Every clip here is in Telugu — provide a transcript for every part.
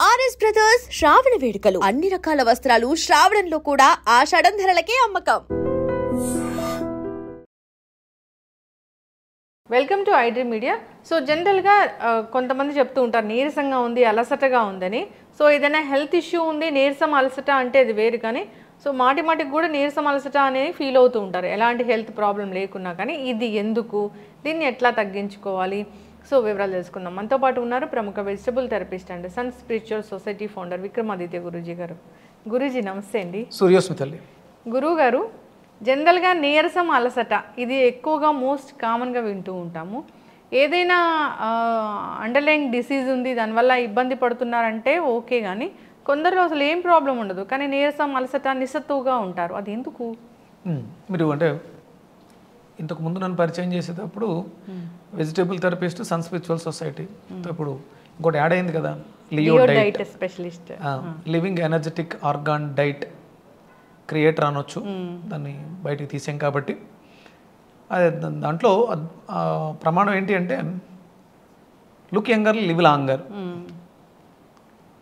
ఆర్ఎస్ బ్రదర్స్ శ్రావణ వేడుకలు అన్ని రకాల వస్త్రాలు శ్రావణంలో కూడా ఆషాఢం ధరలకే అమ్మకం. Welcome to iDream media. So జనరల్గా కొంతమంది చెప్తూ ఉంటారు నీరసంగా ఉంది, అలసటగా ఉందని. సో ఏదైనా హెల్త్ ఇష్యూ ఉంది, నీరసం అలసట అంటే అది వేరు. కానీ సో మాటికి కూడా నీరసం అలసట అనేది ఫీల్ అవుతూ ఉంటారు, ఎలాంటి హెల్త్ ప్రాబ్లం లేకున్నా. కానీ ఇది ఎందుకు, దీన్ని ఎట్లా తగ్గించుకోవాలి, సో వివరాలు తెలుసుకుందాం. మనతో పాటు ఉన్నారు ప్రముఖ vegetable therapist and sun spiritual society founder Vikramaditya Guruji గారు. గురూజీ నమస్తే అండి. సూర్యోస్మితల్లి. గురువు గారు, జనరల్గా నీరసం అలసట ఇది ఎక్కువగా మోస్ట్ కామన్గా వింటూ ఉంటాము. ఏదైనా అండర్లైయింగ్ డిసీజ్ ఉంది, దానివల్ల ఇబ్బంది పడుతున్నారంటే ఓకే. కానీ కొందరు అసలు ఏం ప్రాబ్లం ఉండదు, కానీ నీరసం అలసట నిస్సత్తుగా ఉంటారు. అది ఎందుకు? మీరు అంటే ఇంతకు ముందు నన్ను పరిచయం చేసేటప్పుడు vegetable therapist sun spiritual society, ఇప్పుడు ఇంకోటి యాడ్ అయింది కదా, Leo diet specialist, living energetic organ diet creator అనొచ్చు. దాన్ని బయటికి తీసాం కాబట్టి అదే దాంట్లో ప్రమాణం ఏంటి అంటే లుక్ యంగర్ లివ్ లాంగర్,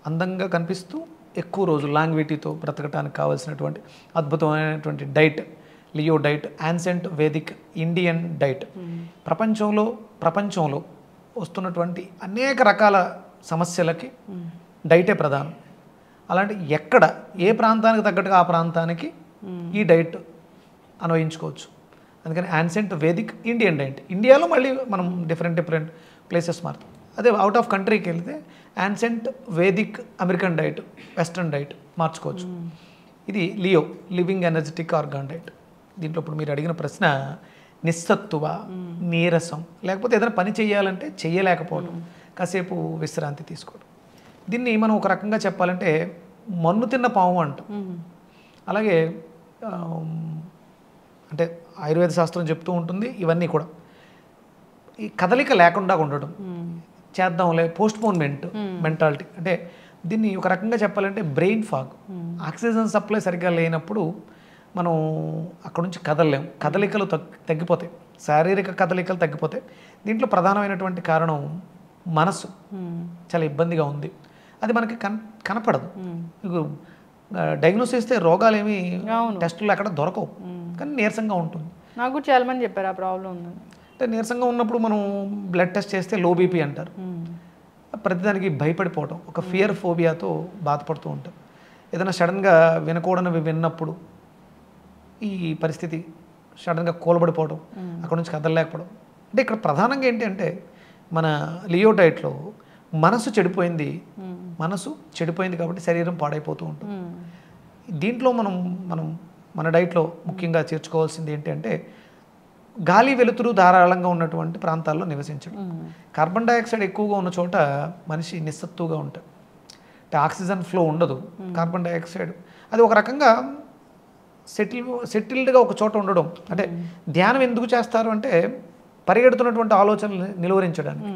అందంగా కనిపిస్తూ ఎక్కువ రోజులు లాంగ్విటీతో బ్రతకడానికి కావాల్సినటువంటి అద్భుతమైనటువంటి diet Leo diet, ancient Vedic Indian diet. ప్రపంచంలో వస్తున్నటువంటి అనేక రకాల సమస్యలకి డైటే ప్రధానం. అలాంటి ఎక్కడ ఏ ప్రాంతానికి తగ్గట్టుగా ఆ ప్రాంతానికి ఈ డైట్ అన్వయించుకోవచ్చు. అందుకని యాన్సెంట్ వేదిక్ ఇండియన్ డైట్. ఇండియాలో మళ్ళీ మనం డిఫరెంట్ ప్లేసెస్ మారుతాం. అదే అవుట్ ఆఫ్ కంట్రీకి వెళ్తే ancient Vedic American diet, western diet మార్చుకోవచ్చు. ఇది Leo living energetic organ diet. దీంట్లో ఇప్పుడు మీరు అడిగిన ప్రశ్న నిస్సత్తువ, నీరసం, లేకపోతే ఏదైనా పని చేయాలంటే చేయలేకపోవడం, కాసేపు విశ్రాంతి తీసుకోవడం. దీన్ని మనం ఒక రకంగా చెప్పాలంటే మన్ను తిన్న పాము అంటాం. అలాగే అంటే ఆయుర్వేద శాస్త్రం చెప్తూ ఉంటుంది ఇవన్నీ కూడా. ఈ కదలిక లేకుండా ఉండడం, చేద్దాంలే పోస్ట్పోన్మెంట్ మెంటాలిటీ. అంటే దీన్ని ఒక రకంగా చెప్పాలంటే బ్రెయిన్ ఫాగ్. ఆక్సిజన్ సప్లై సరిగ్గా లేనప్పుడు మనం అక్కడ నుంచి కదలలేం, కదలికలు తగ్గిపోతాయి, శారీరక కదలికలు తగ్గిపోతాయి. దీంట్లో ప్రధానమైనటువంటి కారణం మనసు చాలా ఇబ్బందిగా ఉంది. అది మనకి కనపడదు. మీకు డయాగ్నోస్ చేస్తే రోగాలు ఏమి టెస్టులు అక్కడ దొరకవు, కానీ నీరసంగా ఉంటుంది. నాకు చాలా మంది చెప్పారు ఆ ప్రాబ్లం ఉందని. అంటే నీరసంగా ఉన్నప్పుడు మనం బ్లడ్ టెస్ట్ చేస్తే లో బీపీ అంటారు. ప్రతిదానికి భయపడిపోవటం, ఒక ఫియర్ ఫోబియాతో బాధపడుతూ ఉంటారు. ఏదైనా సడన్గా వినకూడనివి విన్నప్పుడు ఈ పరిస్థితి సడన్గా కూలబడిపోవడం, అక్కడ నుంచి కదలలేకపోవడం. అంటే ఇక్కడ ప్రధానంగా ఏంటి అంటే మన లియో డైట్లో మనసు చెడిపోయింది కాబట్టి శరీరం పాడైపోతూ ఉంటుంది. దీంట్లో మనం మన డైట్లో ముఖ్యంగా చేర్చుకోవాల్సింది ఏంటి అంటే గాలి వెలుతురు ధారాళంగా ఉన్నటువంటి ప్రాంతాల్లో నివసించడం. కార్బన్ డైఆక్సైడ్ ఎక్కువగా ఉన్న చోట మనిషి నిస్సత్తుగా ఉంటాడు. అంటే ఆక్సిజన్ ఫ్లో ఉండదు, కార్బన్ డైఆక్సైడ్. అది ఒక రకంగా సెటిల్డ్గా ఒక చోట ఉండడం. అంటే ధ్యానం ఎందుకు చేస్తారు అంటే పరిగెడుతున్నటువంటి ఆలోచనలు నిలువరించడానికి.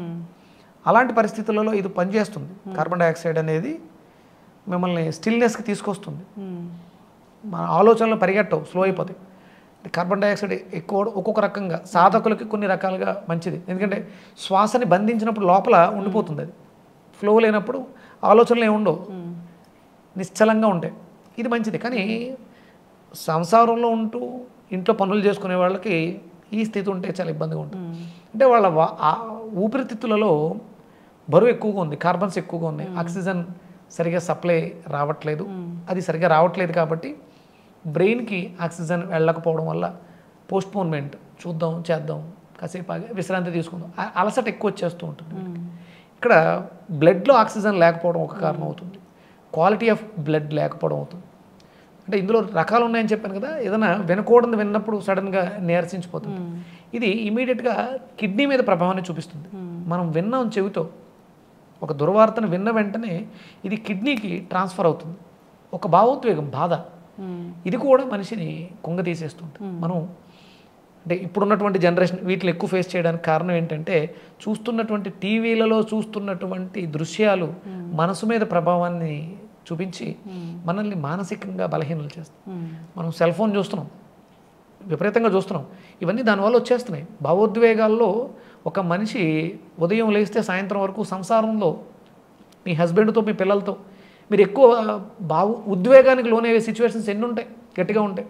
అలాంటి పరిస్థితులలో ఇది పనిచేస్తుంది. కార్బన్ డైఆక్సైడ్ అనేది మిమ్మల్ని స్టిల్నెస్కి తీసుకొస్తుంది. మన ఆలోచనలు పరిగెట్టవు, స్లో అయిపోతాయి. కార్బన్ డైఆక్సైడ్ ఎక్కువ ఒక్కొక్క రకంగా సాధకులకి కొన్ని రకాలుగా మంచిది. ఎందుకంటే శ్వాసని బంధించినప్పుడు లోపల ఉండిపోతుంది, అది ఫ్లో లేనప్పుడు ఆలోచనలు ఏమి ఉండవు, నిశ్చలంగా ఉంటాయి. ఇది మంచిది. కానీ సంసారంలో ఉంటూ ఇంట్లో పనులు చేసుకునే వాళ్ళకి ఈ స్థితి ఉంటే చాలా ఇబ్బందిగా ఉంటుంది. అంటే వాళ్ళ ఊపిరితిత్తులలో బరువు ఎక్కువగా ఉంది, కార్బన్స్ ఎక్కువగా ఉన్నాయి, ఆక్సిజన్ సరిగా సప్లై రావట్లేదు. అది సరిగా రావట్లేదు కాబట్టి బ్రెయిన్కి ఆక్సిజన్ వెళ్ళకపోవడం వల్ల పోస్ట్పోన్మెంట్, చేద్దాం కాసేపు విశ్రాంతి తీసుకుందాం, అలసట ఎక్కువ వచ్చేస్తూ ఉంటుంది. ఇక్కడ బ్లడ్లో ఆక్సిజన్ లేకపోవడం ఒక కారణం అవుతుంది, క్వాలిటీ ఆఫ్ బ్లడ్ లేకపోవడం అవుతుంది. అంటే ఇందులో రకాలు ఉన్నాయని చెప్పాను కదా. ఏదైనా వినకూడదు విన్నప్పుడు సడన్గా నీరసించిపోతుంది. ఇది ఇమీడియట్గా కిడ్నీ మీద ప్రభావాన్ని చూపిస్తుంది. మనం విన్నాం చెవితో, ఒక దుర్వార్తను విన్న వెంటనే ఇది కిడ్నీకి ట్రాన్స్ఫర్ అవుతుంది. ఒక భావోద్వేగం, బాధ, ఇది కూడా మనిషిని కుంగతీసేస్తుంది. మనం అంటే ఇప్పుడున్నటువంటి జనరేషన్ వీటిని ఎక్కువ ఫేస్ చేయడానికి కారణం ఏంటంటే చూస్తున్నటువంటి టీవీలలో చూస్తున్నటువంటి దృశ్యాలు మనసు మీద ప్రభావాన్ని చూపించి మనల్ని మానసికంగా బలహీనలు చేస్తాం. మనం సెల్ ఫోన్ చూస్తున్నాం, విపరీతంగా చూస్తున్నాం, ఇవన్నీ దానివల్ల వచ్చేస్తున్నాయి. భావోద్వేగాల్లో ఒక మనిషి ఉదయం లేస్తే సాయంత్రం వరకు సంసారంలో మీ హస్బెండ్తో, మీ పిల్లలతో మీరు ఎక్కువ ఉద్వేగానికి లోనయ్యే సిచ్యువేషన్స్ ఎన్ని ఉంటాయి, గట్టిగా ఉంటాయి.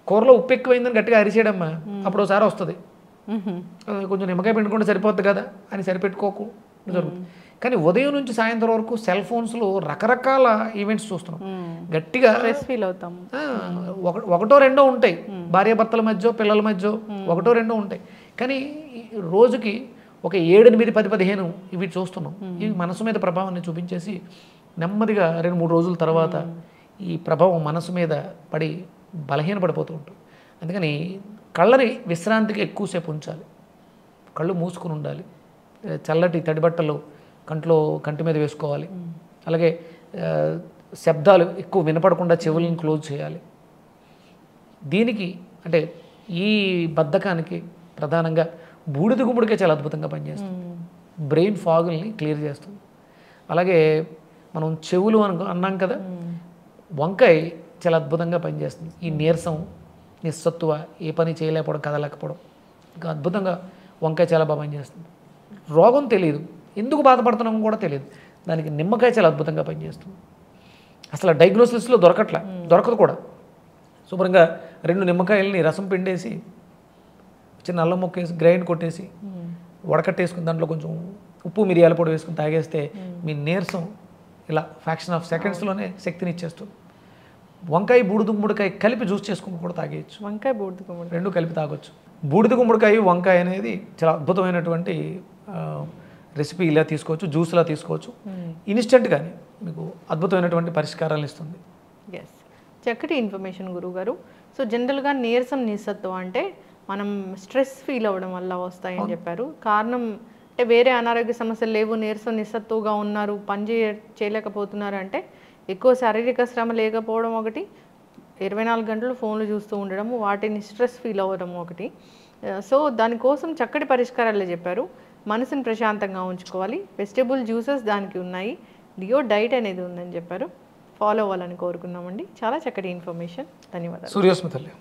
కూరలో ఉప్పు ఎక్కువైందని గట్టిగా అరిచేయడమ్మా, అప్పుడు ఒకసారి వస్తుంది. కొంచెం నిమ్మకాయ పిండుకుంటే సరిపోద్ది కదా అని సరిపెట్టుకోకు జరుగుతుంది. కానీ ఉదయం నుంచి సాయంత్రం వరకు సెల్ ఫోన్స్లో రకరకాల ఈవెంట్స్ చూస్తున్నాం. గట్టిగా ఫీల్ అవుతాం. ఒకటో రెండో ఉంటాయి, భార్యాభర్తల మధ్య, పిల్లల మధ్య ఒకటో రెండో ఉంటాయి. కానీ రోజుకి ఒక 7, 8, 10, 15 ఇవి చూస్తున్నాం. ఇవి మనసు మీద ప్రభావాన్ని చూపించేసి నెమ్మదిగా 2-3 రోజుల తర్వాత ఈ ప్రభావం మనసు మీద పడి బలహీనపడిపోతూ ఉంటుంది. అందుకని కళ్ళని విశ్రాంతికి ఎక్కువసేపు ఉంచాలి, కళ్ళు మూసుకుని ఉండాలి, చల్లటి తడిబట్టలు కంటి మీద వేసుకోవాలి. అలాగే శబ్దాలు ఎక్కువ వినపడకుండా చెవులను క్లోజ్ చేయాలి. దీనికి అంటే ఈ బద్ధకానికి ప్రధానంగా బూడిద గుమ్మడికాయ చాలా అద్భుతంగా పనిచేస్తుంది. బ్రెయిన్ ఫాగుల్ని క్లియర్ చేస్తుంది. అలాగే మనం చెవులు అన్నాం కదా, వంకాయ చాలా అద్భుతంగా పనిచేస్తుంది. ఈ నీరసం, నిస్సత్తువ, ఏ పని చేయలేకపోవడం, కదలేకపోవడం, ఇంకా అద్భుతంగా వంకాయ చాలా బాగా పనిచేస్తుంది. రోగం తెలియదు, ఎందుకు బాధపడుతున్నామో కూడా తెలియదు, దానికి నిమ్మకాయ చాలా అద్భుతంగా పనిచేస్తుంది. అసలు డయాగ్నోసిస్లో దొరకదు కూడా. శుభ్రంగా 2 నిమ్మకాయలని రసం పిండేసి చిన్న అల్లం ముక్క వేసి గ్రైండ్ కొట్టేసి వడకట్టేసుకుని దాంట్లో కొంచెం ఉప్పు, మిరియాల పొడి వేసుకుని తాగేస్తే మీ నీరసం ఇలా ఫ్రాక్షన్ ఆఫ్ సెకండ్స్లోనే శక్తిని ఇచ్చేస్తుంది. వంకాయ, బూడిద గుమ్మడికాయ కలిపి జ్యూస్ చేసుకుని కూడా తాగేయచ్చు. వంకాయ, బూడిద గుమ్మడికాయ 2 కలిపి తాగొచ్చు. బూడిద గుమ్మడికాయ, వంకాయ అనేది చాలా అద్భుతమైనటువంటి రెసిపీ. ఇలా తీసుకోవచ్చు, జ్యూస్లా తీసుకోవచ్చు. ఇన్స్టెంట్గానే మీకు అద్భుతమైనటువంటి పరిష్కారాలు ఇస్తుంది. ఎస్, చక్కటి ఇన్ఫర్మేషన్ గురువుగారు. సో జనరల్గా నీరసం, నిస్సత్వం అంటే మనం స్ట్రెస్ ఫీల్ అవ్వడం వల్ల వస్తాయని చెప్పారు. కారణం అంటే వేరే అనారోగ్య సమస్యలు లేవు, నీరసం, నిస్సత్తుగా ఉన్నారు, పని చేయలేకపోతున్నారు అంటే ఎక్కువ శారీరక శ్రమ లేకపోవడం ఒకటి, 24 గంటలు ఫోన్లు చూస్తూ ఉండడం, వాటిని స్ట్రెస్ ఫీల్ అవ్వడం ఒకటి. సో దానికోసం చక్కటి పరిష్కారాలు చెప్పారు. మనసుని ప్రశాంతంగా ఉంచుకోవాలి, వెజిటేబుల్ జ్యూసెస్ దానికి ఉన్నాయి, డియో డైట్ అనేది ఉందని చెప్పారు. ఫాలో అవ్వాలని కోరుకున్నామండి. చాలా చక్కటి ఇన్ఫర్మేషన్. ధన్యవాదాలు. సూర్యోస్మితల్లి.